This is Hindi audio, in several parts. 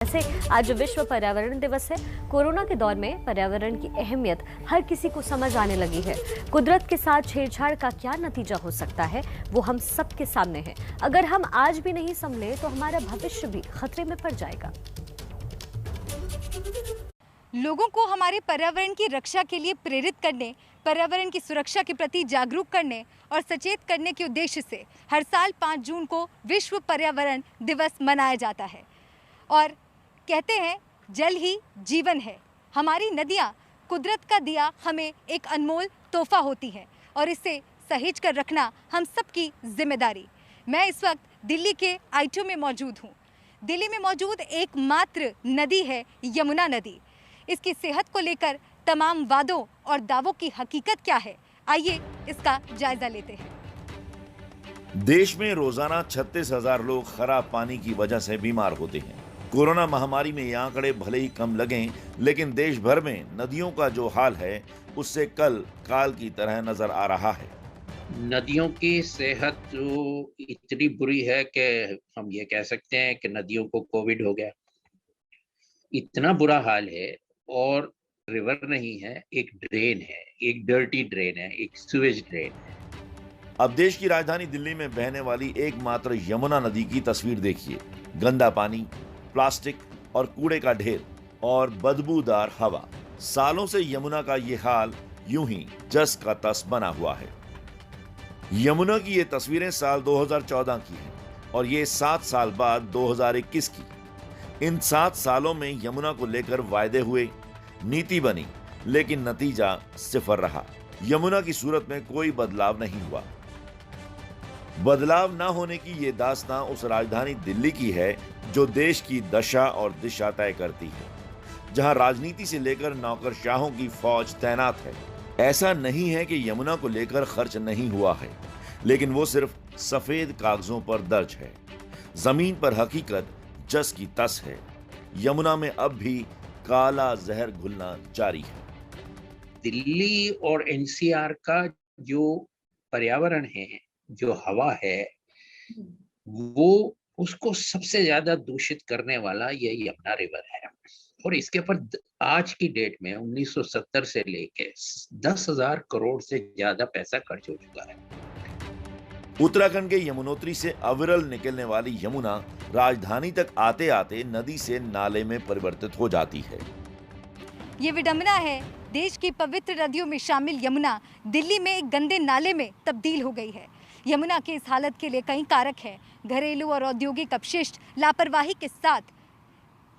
वैसे आज विश्व पर्यावरण दिवस है। कोरोना के दौर में पर्यावरण की अहमियत हर किसी को समझ आने लगी है। कुदरत के साथ छेड़छाड़ का क्या नतीजा हो सकता है वो हम सबके सामने है। अगर हम आज भी नहीं संभले तो हमारा भविष्य भी खतरे में पड़ जाएगा। लोगों को हमारे पर्यावरण की रक्षा के लिए प्रेरित करने, पर्यावरण की सुरक्षा के प्रति जागरूक करने और सचेत करने के उद्देश्य से हर साल 5 जून को विश्व पर्यावरण दिवस मनाया जाता है। और कहते हैं जल ही जीवन है। हमारी नदियाँ कुदरत का दिया हमें एक अनमोल तोहफा होती हैं और इसे सहेज कर रखना हम सबकी जिम्मेदारी। मैं इस वक्त दिल्ली के I2 में मौजूद हूँ। दिल्ली में मौजूद एकमात्र नदी है यमुना नदी। इसकी सेहत को लेकर तमाम वादों और दावों की हकीकत क्या है, आइए इसका जायजा लेते हैं। देश में रोजाना 36,000 लोग खराब पानी की वजह से बीमार होते हैं। कोरोना महामारी में ये आंकड़े भले ही कम लगें, लेकिन देश भर में नदियों का जो हाल है उससे कल काल की तरह नजर आ रहा है। नदियों की सेहत जो इतनी बुरी है कि हम ये कह सकते हैं कि नदियों को कोविड हो गया। इतना बुरा हाल है। और रिवर नहीं है, एक ड्रेन है, एक डर्टी ड्रेन है, एक सीवेज ड्रेन है। अब देश की राजधानी दिल्ली में बहने वाली एकमात्र यमुना नदी की तस्वीर देखिए। गंदा पानी, प्लास्टिक और कूड़े का ढेर और बदबूदार हवा। सालों से यमुना का ये हाल यूं ही जस का तस बना हुआ है। यमुना की ये तस्वीरें साल 2014 की हैं और ये 7 साल बाद 2021 की। इन 7 सालों में यमुना को लेकर वायदे हुए, नीति बनी, लेकिन नतीजा सिफर रहा। यमुना की सूरत में कोई बदलाव नहीं हुआ। बदलाव न होने की ये दास्तां उस राजधानी दिल्ली की है जो देश की दशा और दिशा तय करती है, जहां राजनीति से लेकर नौकरशाहों की फौज तैनात है। ऐसा नहीं है कि यमुना को लेकर खर्च नहीं हुआ है, लेकिन वो सिर्फ सफेद कागजों पर दर्ज है। जमीन पर हकीकत जस की तस है। यमुना में अब भी काला जहर घुलना जारी है। दिल्ली और एनसीआर का जो पर्यावरण है, जो हवा है, वो उसको सबसे ज्यादा दूषित करने वाला ये यमुना रिवर है। और इसके ऊपर आज की डेट में 1970 से लेके 10,000 करोड़ से ज्यादा पैसा खर्च हो चुका है। उत्तराखंड के यमुनोत्री से अविरल निकलने वाली यमुना राजधानी तक आते आते नदी से नाले में परिवर्तित हो जाती है। ये विडंबना है, देश की पवित्र नदियों में शामिल यमुना दिल्ली में एक गंदे नाले में तब्दील हो गई है। यमुना की इस हालत के लिए कई कारक हैं। घरेलू और औद्योगिक अपशिष्ट लापरवाही के साथ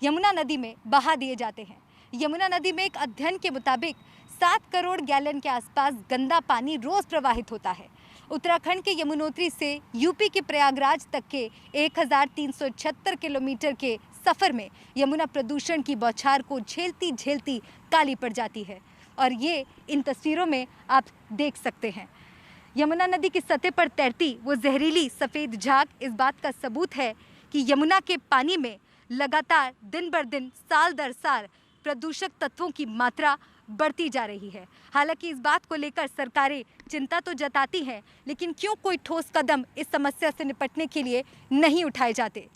यमुना नदी में बहा दिए जाते हैं। यमुना नदी में एक अध्ययन के मुताबिक 7 करोड़ गैलन के आसपास गंदा पानी रोज प्रवाहित होता है। उत्तराखंड के यमुनोत्री से यूपी के प्रयागराज तक के 1376 किलोमीटर के सफर में यमुना प्रदूषण की बौछार को झेलती झेलती काली पड़ जाती है। और ये इन तस्वीरों में आप देख सकते हैं। यमुना नदी की सतह पर तैरती वो जहरीली सफ़ेद झाग इस बात का सबूत है कि यमुना के पानी में लगातार दिन बर दिन, साल दर साल प्रदूषक तत्वों की मात्रा बढ़ती जा रही है। हालांकि इस बात को लेकर सरकारें चिंता तो जताती हैं, लेकिन क्यों कोई ठोस कदम इस समस्या से निपटने के लिए नहीं उठाए जाते।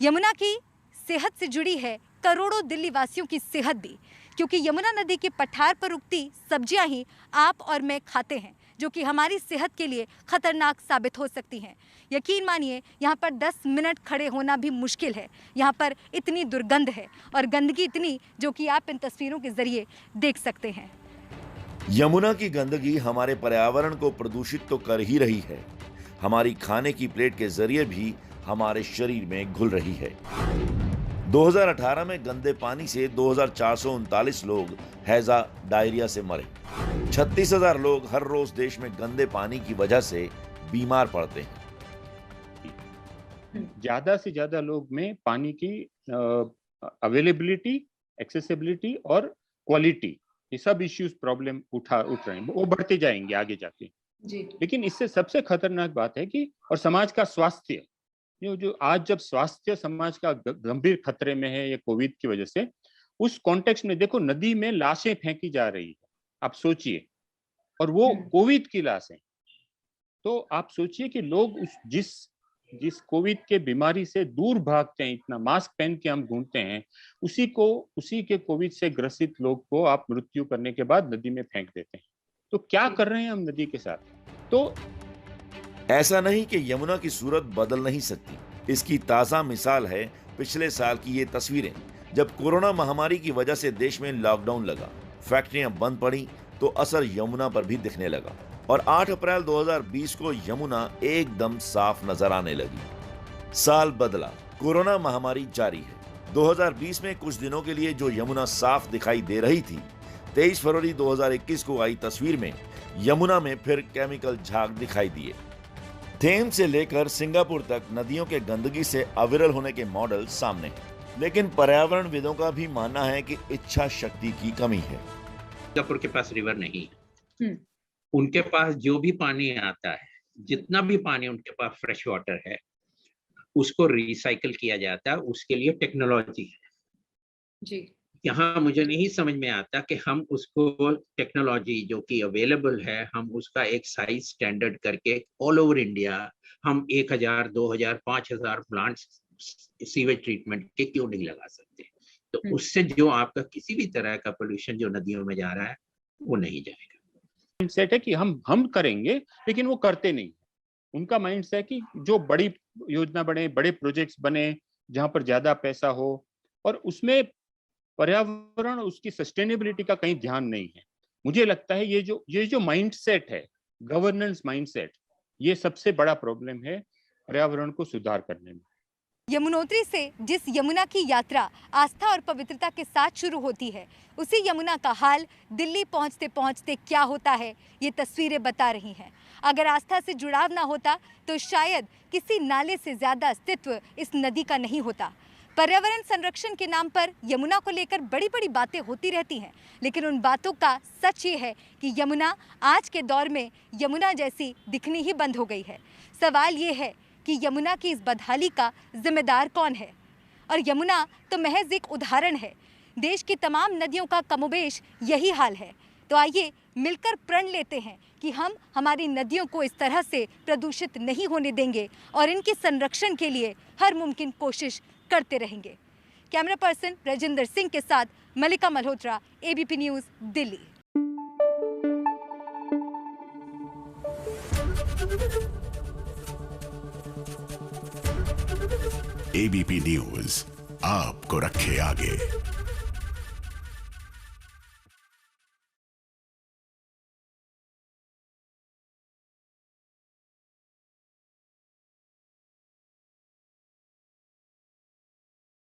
यमुना की सेहत से जुड़ी है करोड़ों दिल्ली वासियों की सेहत भी, क्योंकि यमुना नदी के पठार पर उगती सब्जियां ही आप और मैं खाते हैं, जो कि हमारी सेहत के लिए खतरनाक साबित हो सकती हैं। यकीन मानिए, यहाँ पर 10 मिनट खड़े होना भी मुश्किल है। यहाँ पर इतनी दुर्गंध है और गंदगी इतनी, जो कि आप इन तस्वीरों के जरिए देख सकते हैं। यमुना की गंदगी हमारे पर्यावरण को प्रदूषित तो कर ही रही है, हमारी खाने की प्लेट के जरिए भी हमारे शरीर में घुल रही है। 2018 में गंदे पानी से 2,439 लोग हैजा डायरिया से मरे। 36,000 लोग हर रोज देश में गंदे पानी की वजह से बीमार पड़ते हैं। ज्यादा से ज्यादा लोग में पानी की अवेलेबिलिटी, एक्सेसिबिलिटी और क्वालिटी, ये सब इश्यूज प्रॉब्लम उठ रहे हैं। वो बढ़ते जाएंगे आगे जाके जी। लेकिन इससे सबसे खतरनाक बात है कि और समाज का स्वास्थ्य, जो आज जब स्वास्थ्य समाज का गंभीर खतरे में है ये कोविड की वजह से, उस कॉन्टेक्स्ट में देखो नदी में लाशें फेंकी जा रही है। आप सोचिए, और वो कोविड की लाशें। तो आप सोचिए कि लोग जिस जिस कोविड के बीमारी से दूर भागते हैं, इतना मास्क पहन के हम घूमते हैं, उसी के कोविड से ग्रसित लोग को आप मृत्यु करने के बाद नदी में फेंक देते हैं। तो क्या कर रहे हैं हम नदी के साथ? तो ऐसा नहीं कि यमुना की सूरत बदल नहीं सकती। इसकी ताजा मिसाल है पिछले साल की ये तस्वीरें, जब कोरोना महामारी की वजह से देश में लॉकडाउन लगा, फैक्ट्रियां बंद पड़ी, तो असर यमुना पर भी दिखने लगा और 8 अप्रैल 2020 को यमुना एकदम साफ नजर आने लगी। साल बदला, कोरोना महामारी जारी है। 2020 में कुछ दिनों के लिए जो यमुना साफ दिखाई दे रही थी, 23 फरवरी 2021 को आई तस्वीर में यमुना में फिर केमिकल झाग दिखाई दिए। थेम्स से लेकर सिंगापुर तक नदियों के गंदगी से अविरल होने के मॉडल सामने हैं, लेकिन पर्यावरणविदों का भी मानना है कि इच्छा शक्ति की कमी है। सिंगापुर के पास रिवर नहीं है, उनके पास जो भी पानी आता है, जितना भी पानी उनके पास फ्रेश वाटर है, उसको रिसाइकल किया जाता है, उसके लिए टेक्नोलॉजी है जी। यहाँ मुझे नहीं समझ में आता कि हम उसको टेक्नोलॉजी जो कि अवेलेबल है, हम उसका एक साइज स्टैंडर्ड करके ऑल ओवर इंडिया हम 1000, 2000, 5000 प्लांट्स सीवेज ट्रीटमेंट के क्यों नहीं लगा सकते? तो उससे जो आपका किसी भी तरह का पोल्यूशन जो नदियों में जा रहा है वो नहीं जाएगा। माइंडसेट है कि हम करेंगे, लेकिन वो करते नहीं। उनका माइंडसेट है कि जो बड़ी योजना बने, बड़े प्रोजेक्ट्स बने, जहां पर ज्यादा पैसा हो और उसमें पर्यावरण, उसकी सस्टेनेबिलिटी का कहीं ध्यान नहीं है। मुझे लगता है ये जो माइंडसेट है, गवर्नेंस माइंडसेट, ये सबसे बड़ा प्रॉब्लम है पर्यावरण को सुधार करने में। यमुनोत्री से जिस यमुना की यात्रा आस्था और पवित्रता के साथ शुरू होती है, उसी यमुना का हाल दिल्ली पहुंचते पहुंचते क्या होता है, ये तस्वीरें बता रही हैं। अगर आस्था से जुड़ाव ना होता तो शायद किसी नाले से ज्यादा अस्तित्व इस नदी का नहीं होता। पर्यावरण संरक्षण के नाम पर यमुना को लेकर बड़ी बड़ी बातें होती रहती हैं, लेकिन उन बातों का सच ये है कि यमुना आज के दौर में यमुना जैसी दिखनी ही बंद हो गई है। सवाल ये है कि यमुना की इस बदहाली का जिम्मेदार कौन है? और यमुना तो महज एक उदाहरण है, देश की तमाम नदियों का कमोबेश यही हाल है। तो आइए मिलकर प्रण लेते हैं कि हम हमारी नदियों को इस तरह से प्रदूषित नहीं होने देंगे और इनके संरक्षण के लिए हर मुमकिन कोशिश करते रहेंगे। कैमरा पर्सन राजेंद्र सिंह के साथ Malika Malhotra, ABP news, Delhi. ABP news आपको रखे आगे।